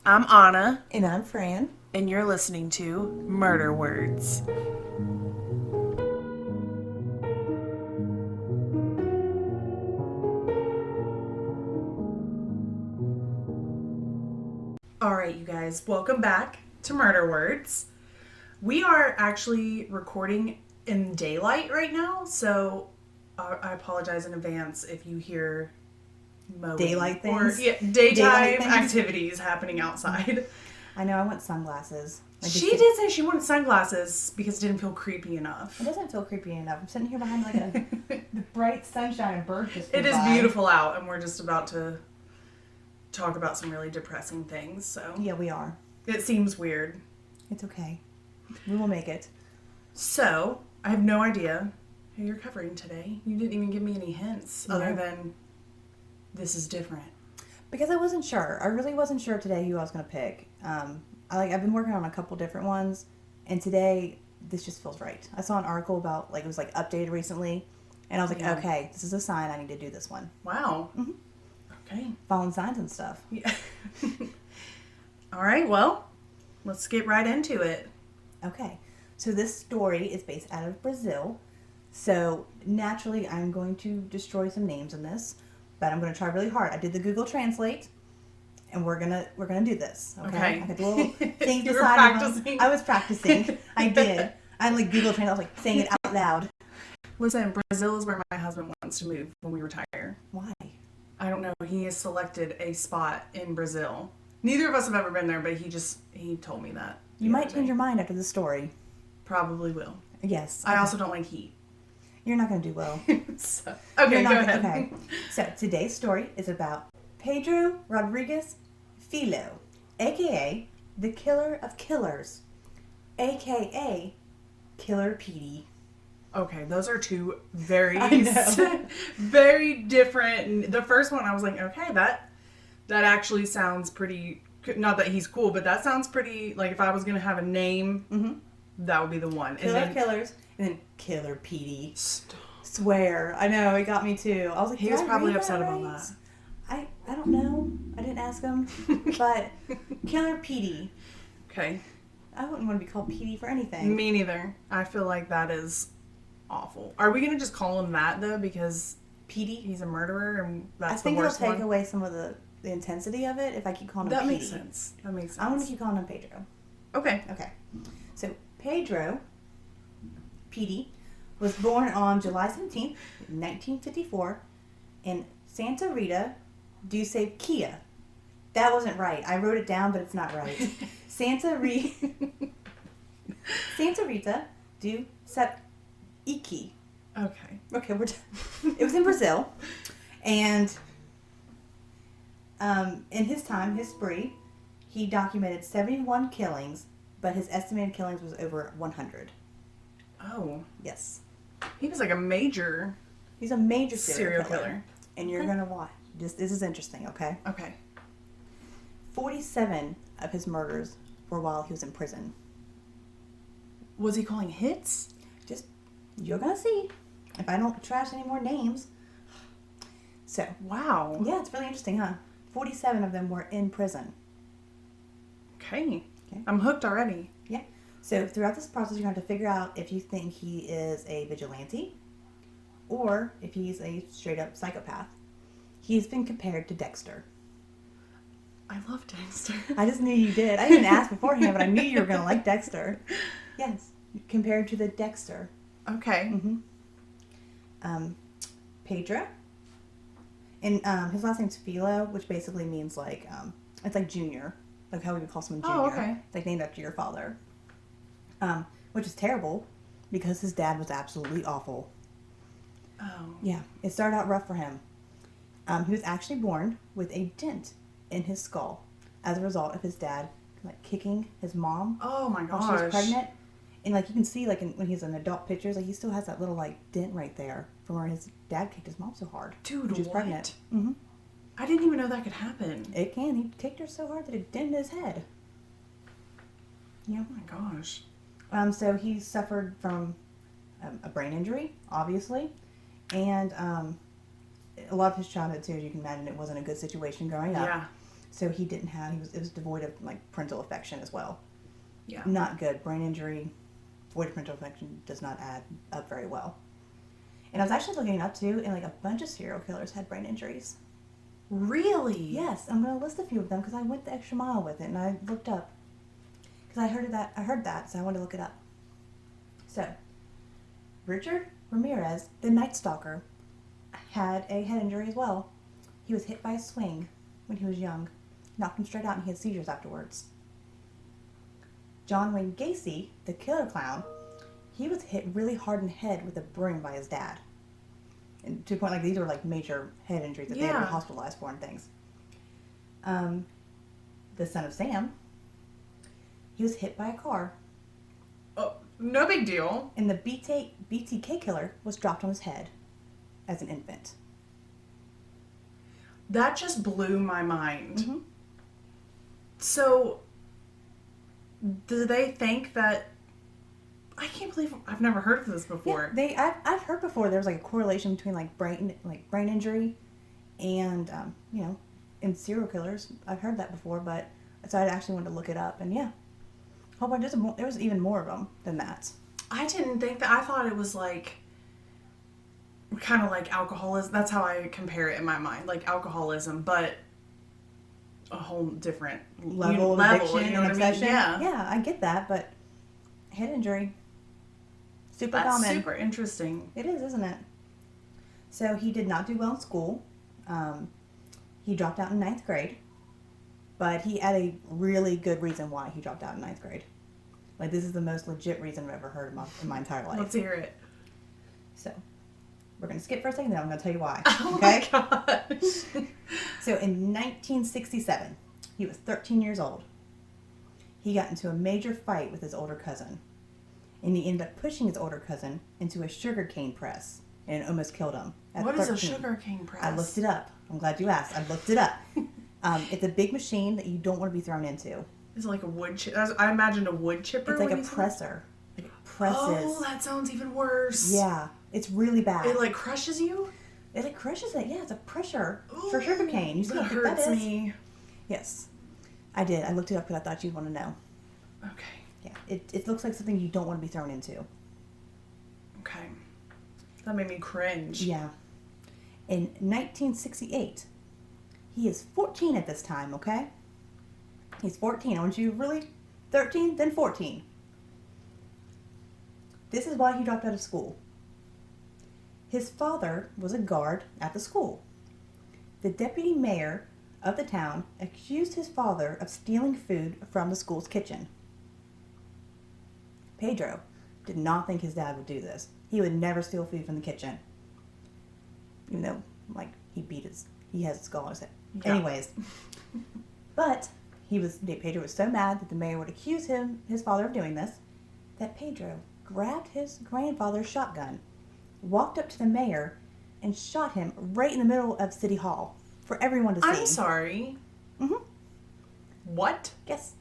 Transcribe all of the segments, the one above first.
I'm Anna, And I'm Fran. and you're listening to Murder Words. All right, you guys, welcome back to Murder Words. We are actually recording in daylight right now, so I apologize in advance if you hear mowing Daylight or things? daytime Daylight things? activities happening outside. I know I want sunglasses. She did say she wanted sunglasses because it didn't feel creepy enough. It doesn't feel creepy enough. I'm sitting here behind like the bright sunshine and birds just It is by. beautiful out, and we're just about to talk about some really depressing things, so Yeah, we are. it seems weird. It's okay. We will make it. So, I have no idea who you're covering today. You didn't even give me any hints other No. than this is different. Because I wasn't sure. I really wasn't sure today who I was going to pick. I've been working on a couple different ones, and today this just feels right. I saw an article about it was updated recently, and I was like, Yeah. okay, this is a sign I need to do this one. Wow. Mhm. Okay. Following signs and stuff. Yeah. All right, well, let's get right into it. Okay, so this story is based out of Brazil. So naturally, I'm going to destroy some names in this, but I'm going to try really hard. I did the Google Translate, and we're gonna do this. Okay. Okay. I got the little thing You were decided on- practicing. I was practicing. I did. I Google Translate. I was saying it out loud. Listen, Brazil is where my husband wants to move when we retire. Why? I don't know. He has selected a spot in Brazil. Neither of us have ever been there, but he told me that. You might change your mind after the story. Probably will. Yes. I also don't like heat. You're not going to do well. So, okay, You're go not ahead. Okay. So today's story is about Pedro Rodrigues Filho, aka the Killer of Killers, aka Killer Petey. Okay, those are two very, I know. very different. The first one, I was like, okay, that actually sounds pretty. Not that he's cool, but that sounds pretty. Like if I was gonna have a name, that would be the one. Killer And of then, Killers, and then Killer Petey. Stop. Swear. I know, it got me too. I was like, He did was I probably read upset about right? that. I don't know. I didn't ask him. But Killer Petey. Okay, I wouldn't want to be called Petey for anything. me neither. I feel like that is awful. Are we gonna just call him that though? Because Petey? he's a murderer, and I that's think the it'll worst take one. away some of the intensity of it if I keep calling him That Petey. makes sense. That makes sense. I'm going to keep calling him Pedro. Okay. Okay. So, Pedro Petey was born on July 17th, 1954, in Santa Rita do Kia. That wasn't right. I wrote it down, but it's not right. Santa Rita do Iki. Okay. Okay, we're done. It was in Brazil. And in his time, his spree, he documented 71 killings, but his estimated killings was over 100. Oh, Yes. he was like a major He's a major serial killer. And you're Okay. going to watch. This is interesting, okay? Okay. 47 of his murders were while he was in prison. Was he calling hits? Just, you're going to see if I don't trash any more names. So, Wow. yeah, it's really interesting, huh? 47 of them were in prison. Okay. Okay. I'm hooked already. Yeah. So throughout this process, you're going to have to figure out if you think he is a vigilante or if he's a straight up psychopath. He's been compared to Dexter. I love Dexter. I just knew you did. I didn't ask beforehand, but I knew you were going to like Dexter. Yes. Compared to the Dexter. Okay. Pedro. And his last name's Philo, which basically means it's like junior. Like how we would call someone junior. Oh, okay. It's like named after your father. Which is terrible because his dad was absolutely awful. Oh. Yeah, it started out rough for him. He was actually born with a dent in his skull as a result of his dad kicking his mom Oh my while she was gosh. pregnant. And you can see when he's in adult pictures, he still has that little dent right there from where his dad kicked his mom so hard. Dude, when she was what? pregnant. Mm-hmm. I didn't even know that could happen. It can. He kicked her so hard that it dented his head. Yeah. Oh my gosh. So he suffered from a brain injury, obviously, and a lot of his childhood too, as you can imagine, it wasn't a good situation growing up. Yeah. So he didn't have, it was devoid of like parental affection as well. Yeah. Not good. Brain injury, void of parental affection does not add up very well. And I was actually looking it up too, and like a bunch of serial killers had brain injuries. Really? Yes, I'm going to list a few of them because I went the extra mile with it and I looked up. Because I heard that, so I wanted to look it up. So, Richard Ramirez, the Night Stalker, had a head injury as well. He was hit by a swing when he was young, knocked him straight out, and he had seizures afterwards. John Wayne Gacy, the killer clown, he was hit really hard in the head with a broom by his dad. And to the point, like, these were like major head injuries that they had to be hospitalized for and things. The son of Sam, he was hit by a car. Oh, no big deal. And the BTK killer was dropped on his head as an infant. That just blew my mind. Mm-hmm. So, do they think that... I can't believe I've never heard of this before. Yeah, I've heard before there was like a correlation between like brain injury and in serial killers. I've heard that before, but so I actually wanted to look it up, and yeah, whole bunch. There was even more of them than that. I didn't think that. I thought it was like kind of like alcoholism. That's how I compare it in my mind, like alcoholism, but a whole different level of addiction you know and what obsession. I mean? Yeah, I get that, but head injury, super That's common. super interesting. It is, isn't it? So he did not do well in school. He dropped out in 9th grade, but he had a really good reason why he dropped out in 9th grade. Like, this is the most legit reason I've ever heard in my entire life. Let's hear it. So, we're going to skip for a second, then I'm going to tell you why. Oh okay? my gosh. So, in 1967, he was 13 years old. He got into a major fight with his older cousin. And he ended up pushing his older cousin into a sugarcane press. And it almost killed him. What is a sugarcane press? I looked it up. I'm glad you asked. I looked it up. It's a big machine that you don't want to be thrown into. Is it like a wood chipper? I imagined a wood chipper. It's like a presser. Like it presses. Oh, that sounds even worse. Yeah. It's really bad. It like crushes you? It like crushes it. Yeah, it's a pressure Ooh, for sugarcane. You see that how big that hurts is? me. Yes. I did. I looked it up because I thought you'd want to know. Okay. Yeah. It looks like something you don't want to be thrown into. Okay. That made me cringe. Yeah. In 1968, he is 14 at this time, okay? He's 14. I want you really 13, then 14. This is why he dropped out of school. His father was a guard at the school. The deputy mayor of the town accused his father of stealing food from the school's kitchen. Pedro did not think his dad would do this. He would never steal food from the kitchen. Even though, like, he has a skull on his head. Yeah. Anyways. But Pedro was so mad that the mayor would accuse his father of doing this, that Pedro grabbed his grandfather's shotgun, walked up to the mayor, and shot him right in the middle of City Hall for everyone to see. I'm sorry. Mm-hmm. What? Yes.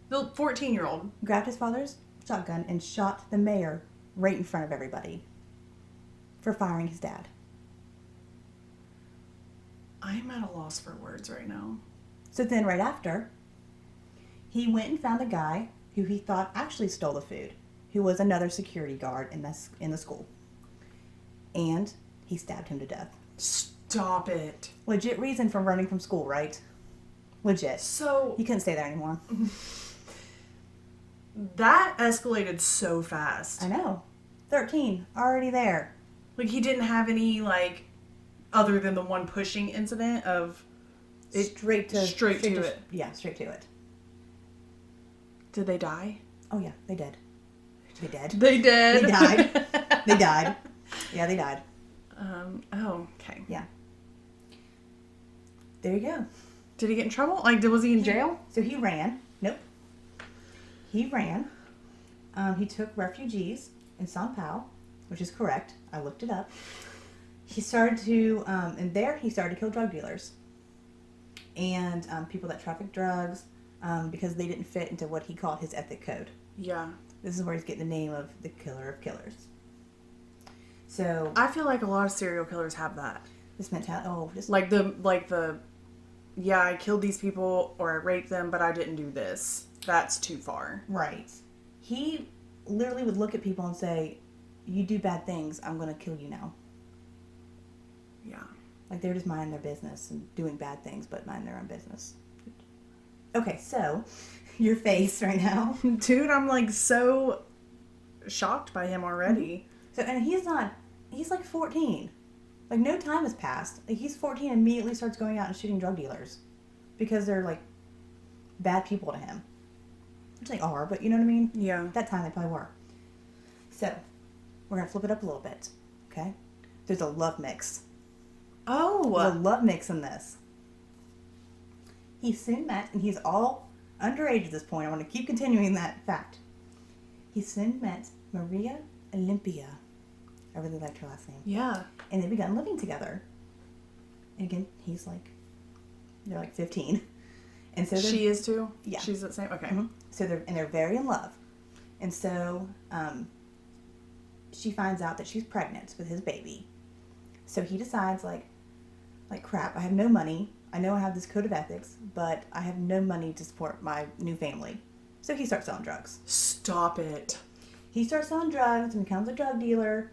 The 14-year-old. Grabbed his father's shotgun and shot the mayor right in front of everybody for firing his dad. I'm at a loss for words right now. So then right after, he went and found a guy who he thought actually stole the food, who was another security guard in the school. And he stabbed him to death. Stop it. Legit reason for running from school, right? Legit. So... He couldn't stay there anymore. That escalated so fast. I know. 13, already there. Like, he didn't have any, like, other than the one pushing incident of... Straight to it. Yeah, straight to it. Did they die? Oh yeah, they did. They did. They did. They died. They died. Yeah, they died. Oh, okay. Yeah. There you go. Did he get in trouble? Like, was he in jail? So he ran. Nope. He ran. He took refugees in Sao Paulo, which is correct. I looked it up. He started to, and there he started to kill drug dealers. And people that traffic drugs, because they didn't fit into what he called his ethic code. Yeah. This is where he's getting the name of the killer of killers. So I feel like a lot of serial killers have that. this mentality, like the yeah, I killed these people or I raped them, but I didn't do this. That's too far. Right. He literally would look at people and say, you do bad things, I'm going to kill you now. Yeah. Like, they're just minding their business and doing bad things, but minding their own business. Okay, so, your face right now. Dude, I'm like so shocked by him already. So, and he's like 14. Like, no time has passed. Like, he's 14 and immediately starts going out and shooting drug dealers. Because they're, like, bad people to him. Which they are, but you know what I mean? Yeah. At that time, they probably were. So, we're going to flip it up a little bit. Okay? There's a love mix. Oh. There's a love mix in this. He soon met, and he's all underage at this point. I want to keep continuing that fact. He soon met Maria Olympia. I really liked her last name. Yeah. And they began living together. And again, they're like 15. And so she is too? Yeah. She's the same? Okay. Mm-hmm. So they're very in love. And so she finds out that she's pregnant with his baby. So he decides, like crap, I have no money. I know I have this code of ethics, but I have no money to support my new family. So he starts selling drugs. Stop it. He starts selling drugs and becomes a drug dealer.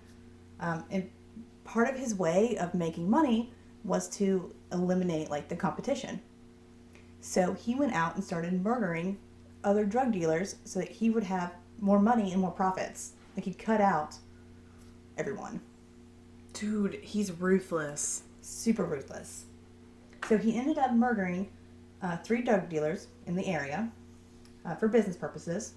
And part of his way of making money was to eliminate, like, the competition. So he went out and started murdering other drug dealers so that he would have more money and more profits. Like, he'd cut out everyone. Dude, he's ruthless. Super ruthless. So he ended up murdering 3 drug dealers in the area for business purposes.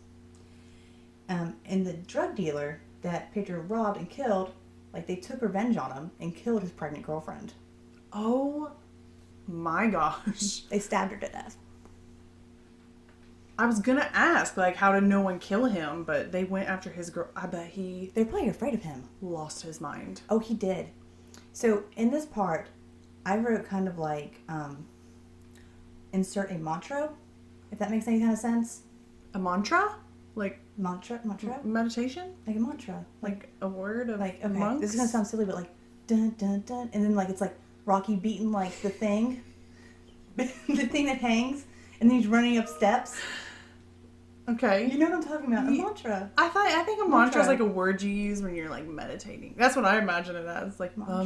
And the drug dealer that Pedro robbed and killed, like, they took revenge on him and killed his pregnant girlfriend. Oh my gosh. They stabbed her to death. I was gonna ask, like, how did no one kill him? But they went after his girl. I bet he They're probably afraid of him. lost his mind. Oh, he did. So in this part, I wrote kind of like, insert a mantra, if that makes any kind of sense. A mantra? Like Mantra? meditation? Like a mantra. Like a word of Like, okay, monks? this is going to sound silly, but like, dun, dun, dun, and then like, it's like Rocky beating like the thing, the thing that hangs, and then he's running up steps. Okay. You know what I'm talking about, a mantra. I think a mantra is like a word you use when you're like meditating. That's what I imagine it as. Like, Mantra.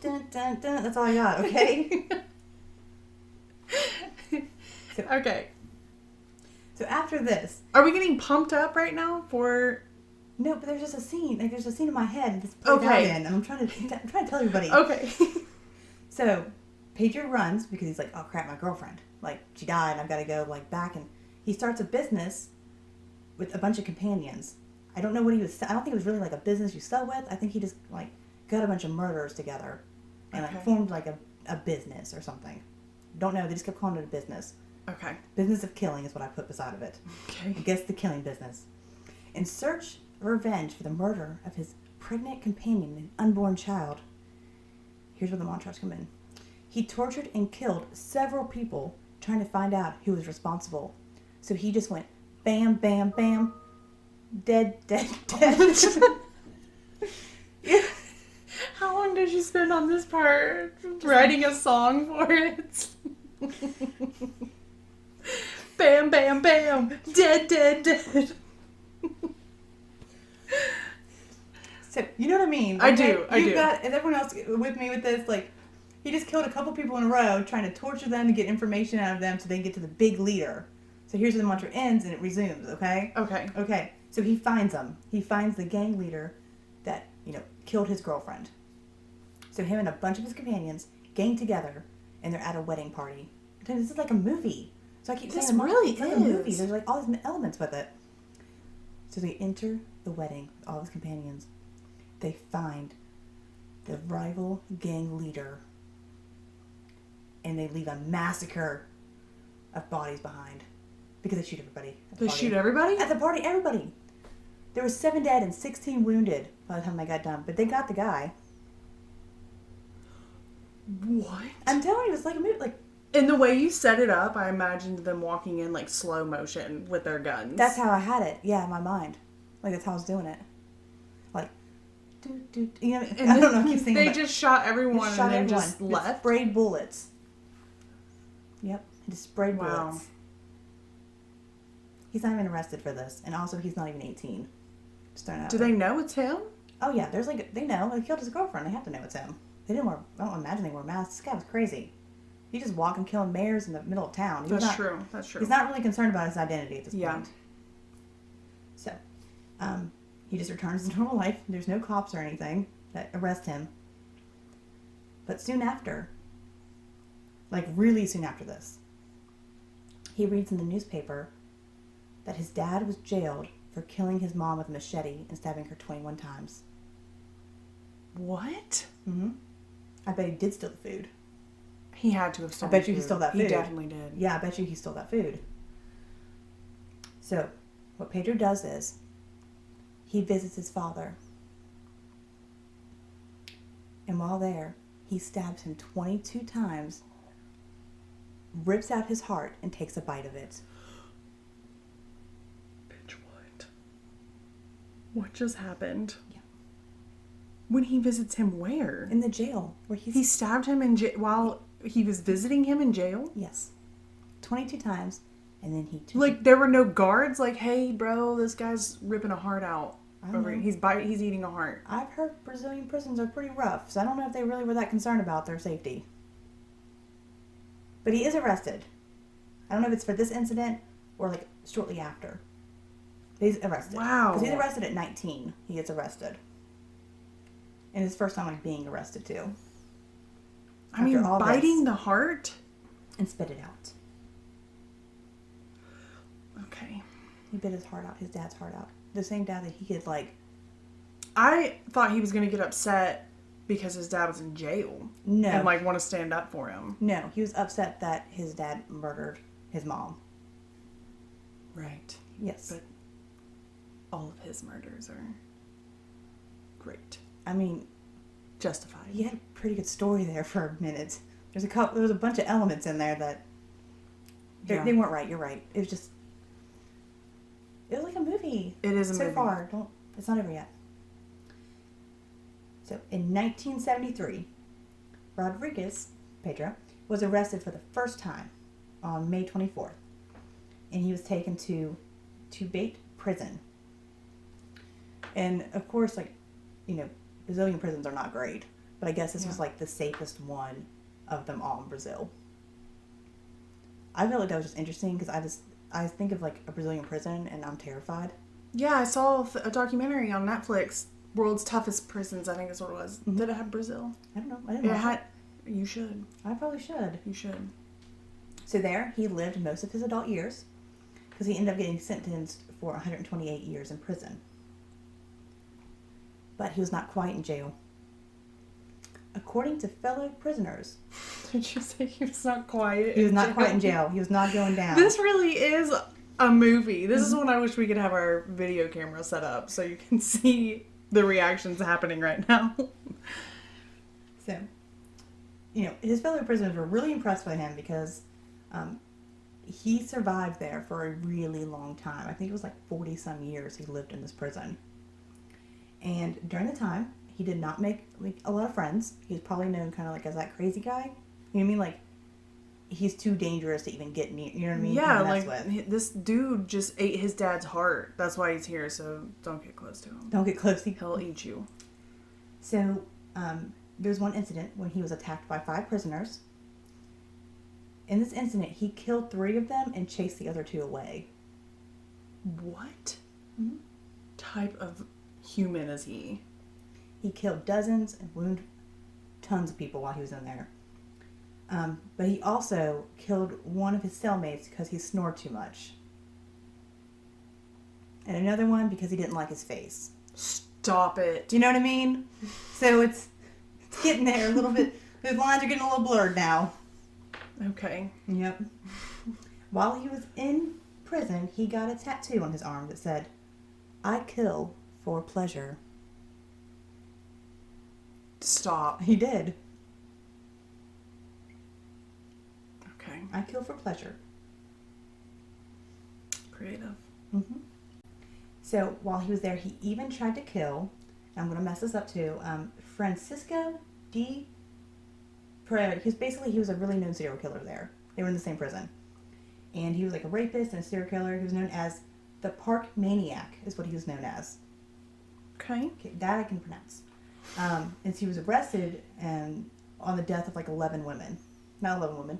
Dun, dun, dun. That's all I got, okay? Okay. So after this... Are we getting pumped up right now for... No, but there's just a scene. Like, there's a scene in my head that's played out in, and I'm trying to tell everybody. Okay. So, Pedro runs because he's like, oh crap, my girlfriend. Like, she died, and I've got to go, like, back. And he starts a business with a bunch of companions. I don't know what he was... I don't think it was really, like, a business you sell with. I think he just, like, got a bunch of murderers together and, like, formed, like, a business or something. Don't know. They just kept calling it a business. Okay. Business of killing is what I put beside of it. Okay. I guess the killing business. In search of revenge for the murder of his pregnant companion and unborn child, here's where the mantras come in. He tortured and killed several people trying to find out who was responsible. So he just went bam, bam, bam, dead, dead, dead. Yeah. How long did you spend on this part? Writing a song for it? Bam, bam, bam. Dead, dead, dead. So, you know what I mean? I do. Is everyone else with me with this? Like, he just killed a couple people in a row trying to torture them to get information out of them so they can get to the big leader. So here's where the mantra ends and it resumes, okay? Okay. Okay. So he finds them. He finds the gang leader that, killed his girlfriend. So him and a bunch of his companions gang together and they're at a wedding party. This is like a movie. So I keep saying it's like a movie. There's like all these elements with it. So they enter the wedding with all his companions. They find the rival gang leader. And they leave a massacre of bodies behind. Because they shoot everybody. They shoot everybody? At the party, everybody. There was 7 dead and 16 wounded by the time they got done. But they got the guy. What? I'm telling you, it's like a movie. Like, in the way you set it up, I imagined them walking in like slow motion with their guns. that's how I had it. Yeah, in my mind. Like, that's how I was doing it. Like, I don't know. I keep thinking they just shot everyone and then just left. Sprayed bullets. Yep. He just sprayed Wow. bullets. He's not even arrested for this. And also, he's not even 18. Just throwing it out Do there. they know it's him? Oh, yeah. There's like, they know. He killed his girlfriend. They have to know it's him. They didn't wear, I don't imagine they wore masks. This guy was crazy. He just walking, killing mayors in the middle of town. That's true. That's true. He's not really concerned about his identity at this Yeah. point. So, he just returns to normal life. There's no cops or anything that arrest him. But soon after, like really soon after this, he reads in the newspaper that his dad was jailed for killing his mom with a machete and stabbing her 21 times. What? Mm-hmm. I bet he did steal the food. He had to have I stolen bet you food. he stole that food. He definitely did. Yeah, I bet you he stole that food. So, what Pedro does is, he visits his father. And while there, he stabs him 22 times, rips out his heart, and takes a bite of it. Bitch, what? What just happened? Yeah. When he visits him where? In the jail, where He stabbed him in while he was visiting him in jail? Yes. 22 times, and then he took Like, there were no guards? Like, hey, bro, this guy's ripping a heart out. I don't know. He's eating a heart. I've heard Brazilian prisons are pretty rough, so I don't know if they really were that concerned about their safety. But he is arrested. I don't know if it's for this incident or like shortly after. He's arrested. Wow. Because he's arrested at 19. He gets arrested. And his first time like being arrested too. I mean, all biting this. the heart? And spit it out. Okay. He bit his heart out, his dad's heart out. The same dad that he could like... I thought he was going to get upset because his dad was in jail. No. And, like, want to stand up for him. No, he was upset that his dad murdered his mom. Right. Yes. But all of his murders are great. I mean... Justified. He had a pretty good story there for a minute. There was a bunch of elements in there that... They weren't right, you're right. It was just... It was like a movie. It is a movie. So far. It's not over yet. So, in 1973, Rodrigues, Pedro, was arrested for the first time on May 24th. And he was taken to Tibet prison. And, of course, like, you know, Brazilian prisons are not great. But I guess this was, like, the safest one of them all in Brazil. I felt like that was just interesting because I think of, like, a Brazilian prison and I'm terrified. Yeah, I saw a documentary on Netflix, World's Toughest Prisons, I think is what it was. Mm-hmm. Did it have Brazil? I don't know. I didn't watch it. You should. I probably should. You should. So there, he lived most of his adult years because he ended up getting sentenced for 128 years in prison. But he was not quiet in jail. According to fellow prisoners... Did you say he was not quiet? He was not quiet in jail. He was not going down. This really is a movie. This is when I wish we could have our video camera set up so you can see the reactions happening right now. So, you know, his fellow prisoners were really impressed by him because he survived there for a really long time. I think it was like 40-some years he lived in this prison. And during the time, he did not make like a lot of friends. He was probably known kind of like as that crazy guy. You know what I mean? Like, he's too dangerous to even get near. You know what I mean? Yeah, To mess like, with. this dude just ate his dad's heart. That's why he's here, so don't get close to him. Don't get close. He'll eat you. So, there was one incident when he was attacked by 5 prisoners. In this incident, he killed 3 of them and chased the other 2 away. What Mm-hmm. type of human is he? He killed dozens and wounded tons of people while he was in there. But he also killed one of his cellmates because he snored too much. And another one because he didn't like his face. Stop it. Do you know what I mean? So it's getting there a little bit. Those lines are getting a little blurred now. Okay. Yep. While he was in prison, he got a tattoo on his arm that said, "I kill for pleasure." Stop. He did. Okay. I kill for pleasure. Creative. Mm-hmm. So while he was there, he even tried to kill, I'm going to mess this up too, Francisco de Pereira. He was a really known serial killer there. They were in the same prison. And he was like a rapist and a serial killer. He was known as the Park Maniac, is what he was known as. Okay. Okay, that I can pronounce. And so he was arrested and on the death of like 11 women. Not 11 women.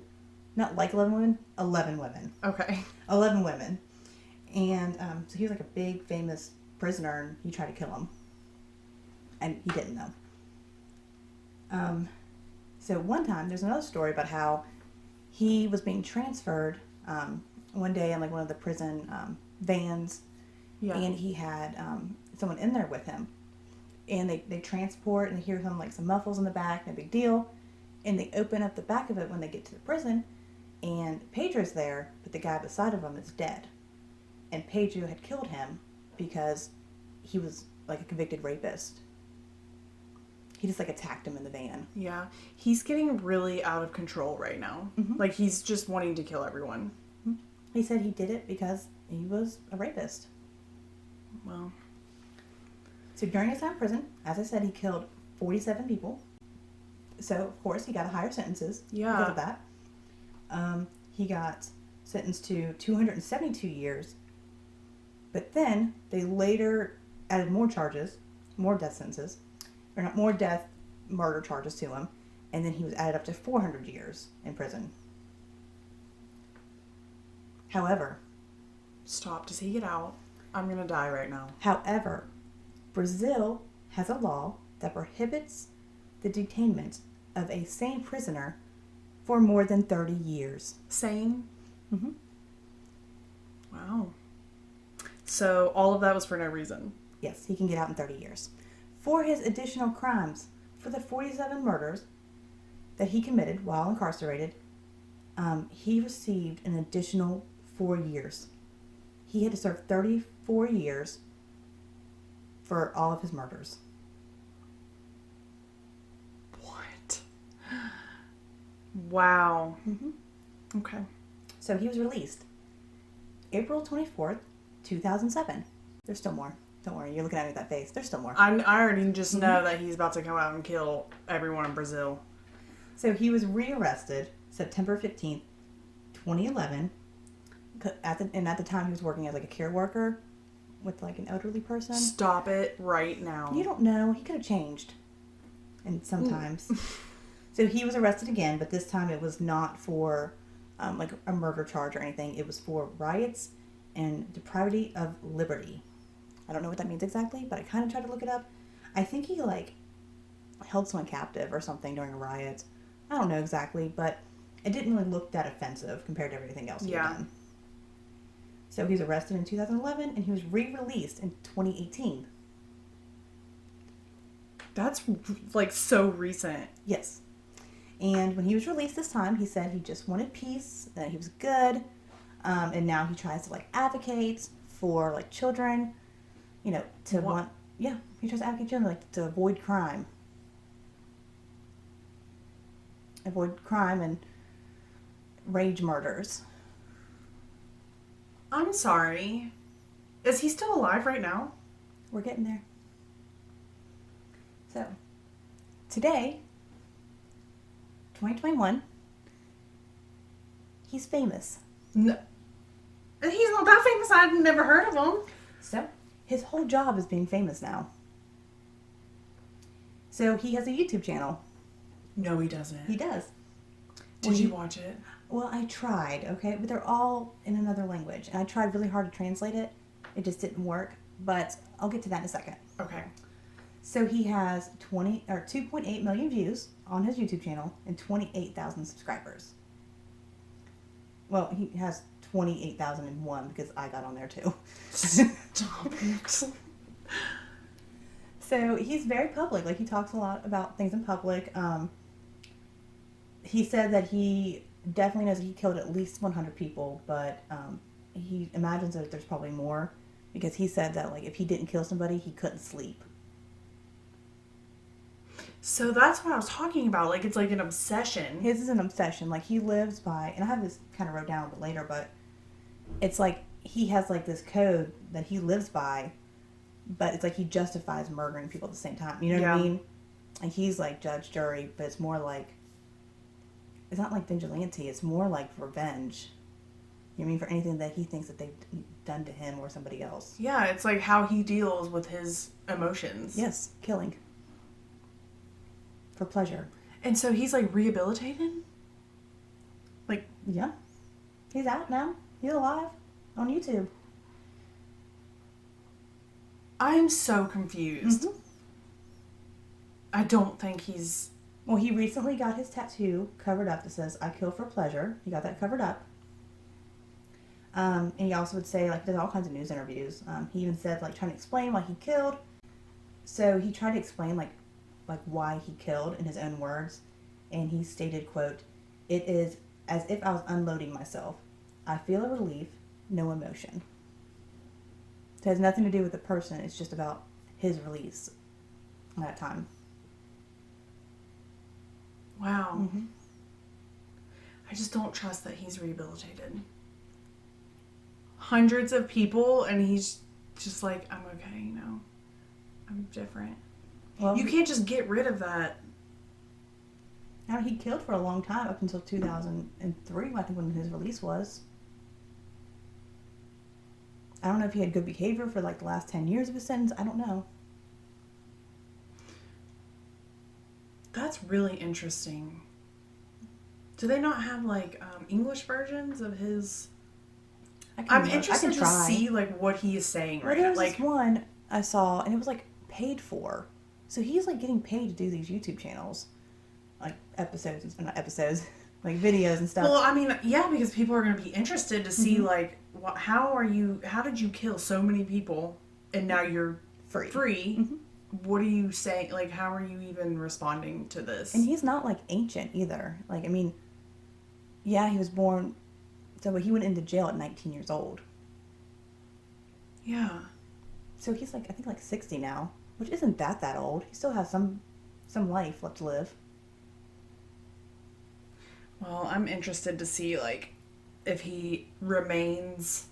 Not like 11 women. 11 women. Okay. 11 women. And so he was like a big famous prisoner and he tried to kill him. And he didn't though. So one time, there's another story about how he was being transferred one day in like one of the prison vans. Yeah. And he had someone in there with him. And they transport and they hear some like some muffles in the back, no big deal. And they open up the back of it when they get to the prison. And Pedro's there, but the guy beside of him is dead. And Pedro had killed him because he was like a convicted rapist. He just like attacked him in the van. Yeah. He's getting really out of control right now. Mhm. Like he's just wanting to kill everyone. He said he did it because he was a rapist. Well. So during his time in prison, as I said, he killed 47 people. So, of course, he got higher sentences because of that. He got sentenced to 272 years. But then they later added more charges, more death sentences, or not more death, murder charges to him. And then he was added up to 400 years in prison. However, Stop. Does he get out? I'm going to die right now. Brazil has a law that prohibits the detainment of a sane prisoner for more than 30 years. Sane? Mm-hmm. Wow. So all of that was for no reason. Yes, he can get out in 30 years. For his additional crimes, for the 47 murders that he committed while incarcerated, he received an additional 4 years. He had to serve 34 years for all of his murders. What? Wow. Mm-hmm. Okay. So he was released April 24th, 2007. There's still more. Don't worry, you're looking at me with that face. There's still more. I already just know that he's about to come out and kill everyone in Brazil. So he was rearrested September 15th, 2011. At the time he was working as like a care worker with like an elderly person. Stop it right now. You don't know. He could have changed. And sometimes. So he was arrested again, but this time it was not for like a murder charge or anything. It was for riots and depravity of liberty. I don't know what that means exactly, but I kind of tried to look it up. I think he like held someone captive or something during a riot. I don't know exactly, but it didn't really look that offensive compared to everything else he'd done. So he was arrested in 2011 and he was re-released in 2018. That's like so recent. Yes. And when he was released this time, he said he just wanted peace, that he was good, and now he tries to like advocate for like children, you know, to he tries to advocate children like to avoid crime and rage murders. I'm sorry. Is he still alive right now? We're getting there. So, today, 2021, he's famous. No. He's not that famous. I've never heard of him. So, his whole job is being famous now. So, he has a YouTube channel. No, he doesn't. He does. Did you watch it? Well, I tried, okay? But they're all in another language. And I tried really hard to translate it. It just didn't work. But I'll get to that in a second. Okay. So he has 2.8 million views on his YouTube channel and 28,000 subscribers. Well, he has 28,001 because I got on there too. Stop it. So he's very public. Like he talks a lot about things in public. He said that he definitely knows that he killed at least 100 people, but he imagines that there's probably more because he said that like if he didn't kill somebody, he couldn't sleep. So that's what I was talking about. Like, it's like an obsession. His is an obsession. Like, he lives by, and I have this kind of wrote down a bit later, but it's like he has like this code that he lives by, but it's like he justifies murdering people at the same time. You know what I mean? Like, he's like judge, jury, but it's more like it's not like vigilante. It's more like revenge. You know what I mean? For anything that he thinks that they've done to him or somebody else. Yeah, it's like how he deals with his emotions. Yes, killing. For pleasure. And so he's like rehabilitated? Like, yeah. He's out now. He's alive on YouTube. I'm so confused. Mm-hmm. I don't think he's... Well, he recently got his tattoo covered up that says, I kill for pleasure. He got that covered up. And he also would say, like, he does all kinds of news interviews. He even said, like, trying to explain why he killed. So he tried to explain, like why he killed in his own words. And he stated, quote, "It is as if I was unloading myself. I feel a relief, no emotion." So it has nothing to do with the person. It's just about his release at that time. Wow. Mm-hmm. I just don't trust that he's rehabilitated. Hundreds of people, and he's just like, I'm okay, you know. I'm different. Well, you can't just get rid of that. I mean, he killed for a long time, up until 2003, I think, when his release was. I don't know if he had good behavior for like the last 10 years of his sentence. I don't know. That's really interesting. Do they not have like English versions of his? I'm interested to see like what he is saying right now. There was Like this one I saw, and it was like paid for. So he's like getting paid to do these YouTube channels, like not episodes, like videos and stuff. Well, I mean, yeah, because people are going to be interested to see like how did you kill so many people and now you're free? Mm-hmm. What are you saying? Like, how are you even responding to this? And he's not like ancient either. Like, I mean, yeah, he was born, so he went into jail at 19 years old. Yeah. So he's like, I think like 60 now, which isn't that old. He still has some life left to live. Well, I'm interested to see like if he remains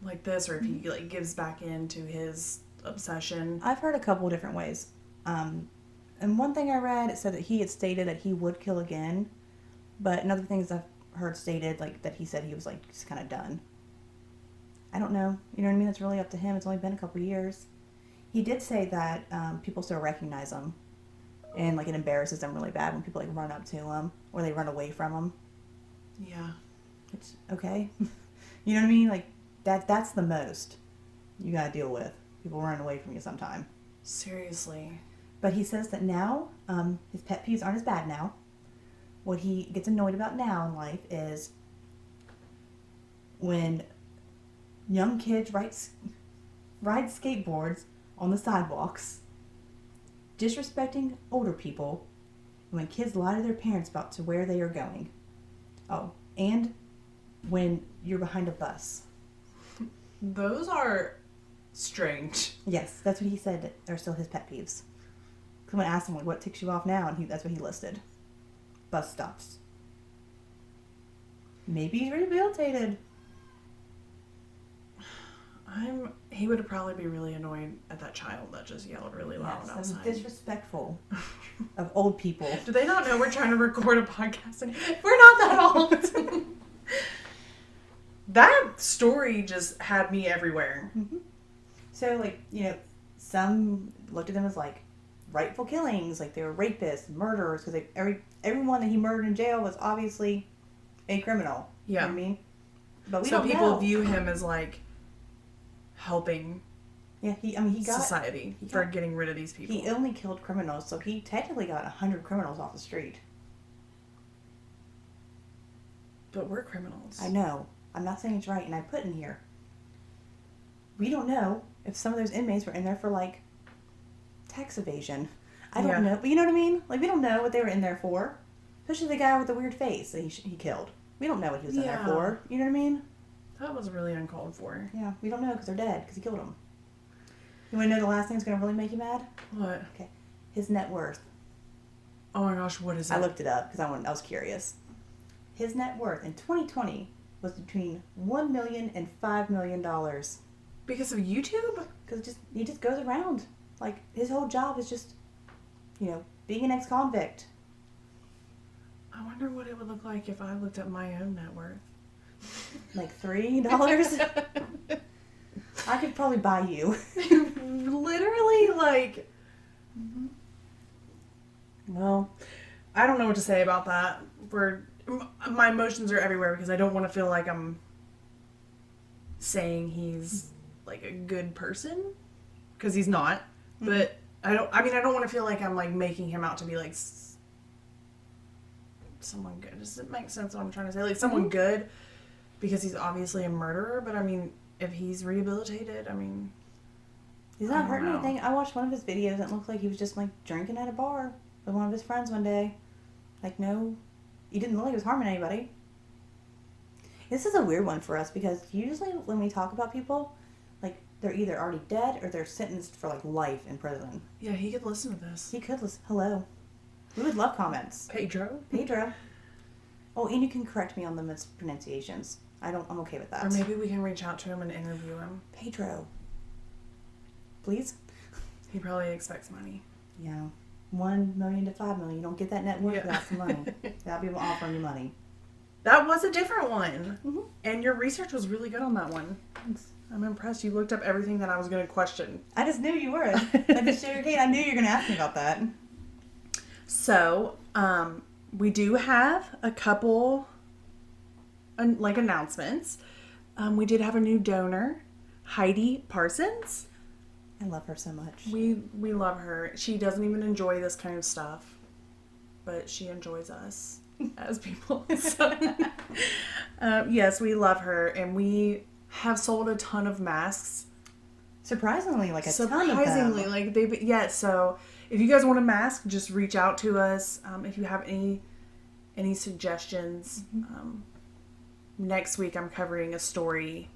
like this or if he like gives back into his obsession. I've heard a couple of different ways. And one thing I read, it said that he had stated that he would kill again, but another things I've heard stated like that he said he was like just kind of done. I don't know. You know what I mean? It's really up to him. It's only been a couple of years. He did say that people still recognize him, and like it embarrasses them really bad when people like run up to him or they run away from him. Yeah. It's okay. You know what I mean? Like that's the most you gotta deal with. People running away from you sometime. Seriously. But he says that now his pet peeves aren't as bad now. What he gets annoyed about now in life is when young kids ride skateboards on the sidewalks, disrespecting older people, and when kids lie to their parents about to where they are going. Oh, and when you're behind a bus. Those are strange. Yes, that's what he said are still his pet peeves. Someone asked him, like, what ticks you off now? And that's what he listed. Bus stops. Maybe he's rehabilitated. He would probably be really annoyed at that child that just yelled really loud outside. That's disrespectful of old people. Do they not know we're trying to record a podcast? And we're not that old. That story just had me everywhere. Mm-hmm. So, like, you know, some looked at them as, like, rightful killings. Like, they were rapists, murderers. Because everyone that he murdered in jail was obviously a criminal. Yeah. You know what I mean? But so people view him as, like, helping he got society for getting rid of these people. He only killed criminals, so he technically got 100 criminals off the street. But we're criminals. I know. I'm not saying it's right, and I put in here. We don't know if some of those inmates were in there for, like, tax evasion. I don't know. But you know what I mean? Like, we don't know what they were in there for. Especially the guy with the weird face that he killed. We don't know what he was in there for. You know what I mean? That was really uncalled for. Yeah, we don't know because they're dead, because he killed them. You want to know the last thing that's going to really make you mad? What? Okay. His net worth. Oh my gosh, what is it? I looked it up because I was curious. His net worth in 2020 was between $1 million and $5 million. Because of YouTube? Because he just goes around. Like, his whole job is just, you know, being an ex-convict. I wonder what it would look like if I looked up my own net worth. Like $3? I could probably buy you. Literally, like... Well, I don't know what to say about that. My emotions are everywhere because I don't want to feel like I'm saying he's like a good person, because he's not. But I don't want to feel like I'm like making him out to be like someone good. Does it make sense what I'm trying to say? Like someone good, because he's obviously a murderer. But I mean, if he's rehabilitated, I mean, he's not hurting anything. I watched one of his videos and it looked like he was just like drinking at a bar with one of his friends one day. Like, no, he didn't look like he was harming anybody. This is a weird one for us because usually when we talk about people, like, they're either already dead or they're sentenced for like life in prison. Yeah, he could listen to this. He could listen. Hello. We would love comments. Pedro. Oh, and you can correct me on the mispronunciations. I'm okay with that. Or maybe we can reach out to him and interview him. Pedro. Please? He probably expects money. Yeah. 1 million to 5 million. You don't get that net worth without some money. Without people offering you money. That was a different one. Mm-hmm. And your research was really good on that one. Thanks. I'm impressed. You looked up everything that I was going to question. I just knew you were. Like the sugar cane, I knew you were going to ask me about that. So, we do have a couple, like, announcements. We did have a new donor, Heidi Parsons. I love her so much. We love her. She doesn't even enjoy this kind of stuff, but she enjoys us as people. So, yes, we love her, and we have sold a ton of masks. Surprisingly, like a ton of them. Like so if you guys want a mask, just reach out to us. If you have any suggestions. Next week I'm covering a story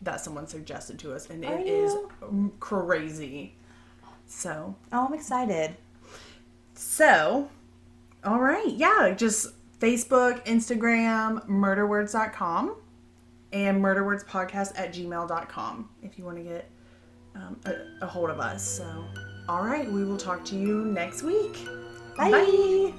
that someone suggested to us, and it is crazy. So. Oh, I'm excited. So, all right. Yeah, just Facebook, Instagram, murderwords.com, and murderwordspodcast@gmail.com if you want to get a hold of us. So, all right. We will talk to you next week. Bye. Bye.